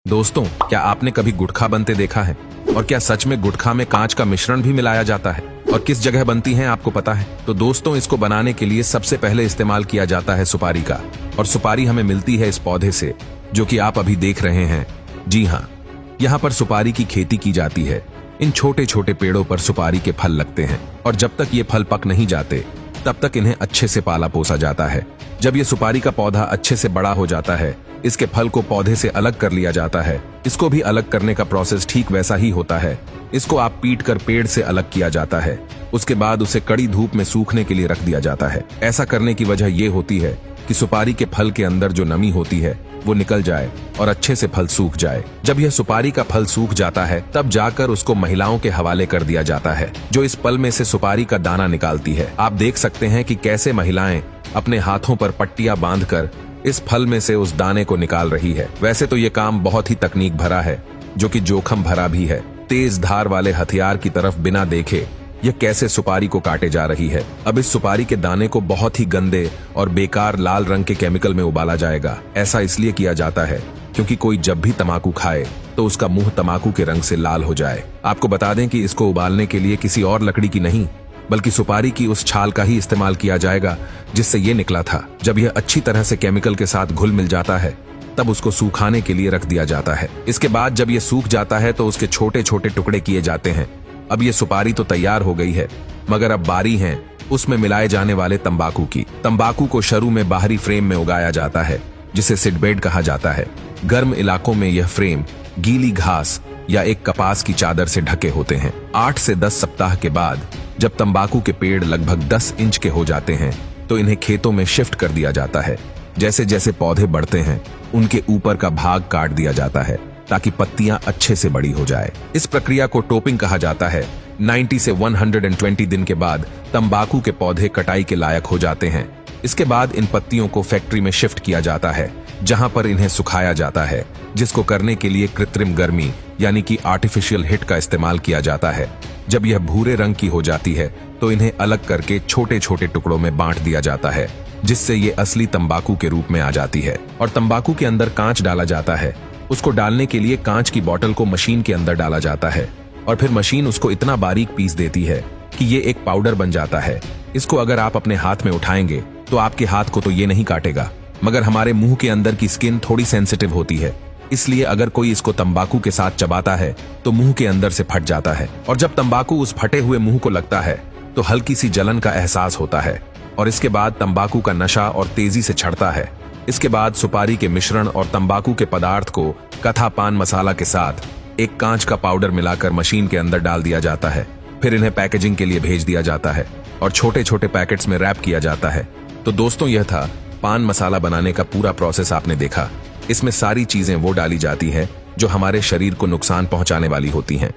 दोस्तों, क्या आपने कभी गुटखा बनते देखा है? और क्या सच में गुटखा में कांच का मिश्रण भी मिलाया जाता है? और किस जगह बनती है आपको पता है? तो दोस्तों, इसको बनाने के लिए सबसे पहले इस्तेमाल किया जाता है सुपारी का। और सुपारी हमें मिलती है इस पौधे से, जो कि आप अभी देख रहे हैं। जी हाँ, यहाँ पर सुपारी की खेती की जाती है। इन छोटे छोटे पेड़ों पर सुपारी के फल लगते हैं और जब तक ये फल पक नहीं जाते तब तक इन्हें अच्छे से पाला पोसा जाता है। जब ये सुपारी का पौधा अच्छे से बड़ा हो जाता है, इसके फल को पौधे से अलग कर लिया जाता है। इसको भी अलग करने का प्रोसेस ठीक वैसा ही होता है। इसको आप पीट कर पेड़ से अलग किया जाता है। उसके बाद उसे कड़ी धूप में सूखने के लिए रख दिया जाता है। ऐसा करने की वजह ये होती है कि सुपारी के फल के अंदर जो नमी होती है वो निकल जाए और अच्छे से फल सूख जाए। जब यह सुपारी का फल सूख जाता है तब जाकर उसको महिलाओं के हवाले कर दिया जाता है, जो इस फल में से सुपारी का दाना निकालती है। आप देख सकते हैं कि कैसे महिलाएं अपने हाथों पर पट्टियां बांधकर इस फल में से उस दाने को निकाल रही है। वैसे तो ये काम बहुत ही तकनीक भरा है, जो कि जोखिम भरा भी है। तेज धार वाले हथियार की तरफ बिना देखे यह कैसे सुपारी को काटे जा रही है। अब इस सुपारी के दाने को बहुत ही गंदे और बेकार लाल रंग के केमिकल में उबाला जाएगा। ऐसा इसलिए किया जाता है क्योंकि कोई जब भी तम्बाकू खाए तो उसका मुंह तम्बाकू के रंग से लाल हो जाए। आपको बता दें कि इसको उबालने के लिए किसी और लकड़ी की नहीं बल्कि सुपारी की उस छाल का ही इस्तेमाल किया जाएगा जिससे ये निकला था। जब यह अच्छी तरह से केमिकल के साथ घुल मिल जाता है तब उसको सुखाने के लिए रख दिया जाता है। इसके बाद जब ये सूख जाता है तो उसके छोटे छोटे टुकड़े किए जाते हैं। अब ये सुपारी तो तैयार हो गई है, मगर अब बारी है उसमें मिलाए जाने वाले तंबाकू की। तंबाकू को शुरू में बाहरी फ्रेम में उगाया जाता है, जिसे सीडबेड कहा जाता है। गर्म इलाकों में यह फ्रेम गीली घास या एक कपास की चादर से ढके होते हैं। 8 से 10 सप्ताह के बाद जब तंबाकू के पेड़ लगभग 10 इंच के हो जाते हैं तो इन्हें खेतों में शिफ्ट कर दिया जाता है। जैसे जैसे पौधे बढ़ते हैं उनके ऊपर का भाग काट दिया जाता है ताकि पत्तियां अच्छे से बड़ी हो जाए। इस प्रक्रिया को टोपिंग कहा जाता है। 90 से 120 दिन के बाद तंबाकू के पौधे कटाई के लायक हो जाते हैं। इसके बाद इन पत्तियों को फैक्ट्री में शिफ्ट किया जाता है, जहां पर इन्हें सुखाया जाता है, जिसको करने के लिए कृत्रिम गर्मी यानी कि आर्टिफिशियल हीट का इस्तेमाल किया जाता है। जब यह भूरे रंग की हो जाती है तो इन्हें अलग करके छोटे छोटे टुकड़ों में बांट दिया जाता है, जिससे ये असली तंबाकू के रूप में आ जाती है। और तंबाकू के अंदर कांच डाला जाता है। उसको डालने के लिए कांच की बोतल को मशीन के अंदर डाला जाता है और फिर मशीन उसको इतना बारीक पीस देती है कि ये एक पाउडर बन जाता है। इसको अगर आप अपने हाथ में उठाएंगे तो आपके हाथ को तो ये नहीं काटेगा, मगर हमारे मुंह के अंदर की स्किन थोड़ी सेंसिटिव होती है, इसलिए अगर कोई इसको तंबाकू के साथ चबाता है तो मुंह के अंदर से फट जाता है। और जब तंबाकू उस फटे हुए मुंह को लगता है तो हल्की सी जलन का एहसास होता है और इसके बाद तंबाकू का नशा और तेजी से चढ़ता है। इसके बाद सुपारी के मिश्रण और तंबाकू के पदार्थ को कथा पान मसाला के साथ एक कांच का पाउडर मिलाकर मशीन के अंदर डाल दिया जाता है। फिर इन्हें पैकेजिंग के लिए भेज दिया जाता है और छोटे छोटे पैकेट्स में रैप किया जाता है। तो दोस्तों, यह था पान मसाला बनाने का पूरा प्रोसेस। आपने देखा, इसमें सारी चीजें वो डाली जाती हैं जो हमारे शरीर को नुकसान पहुंचाने वाली होती हैं।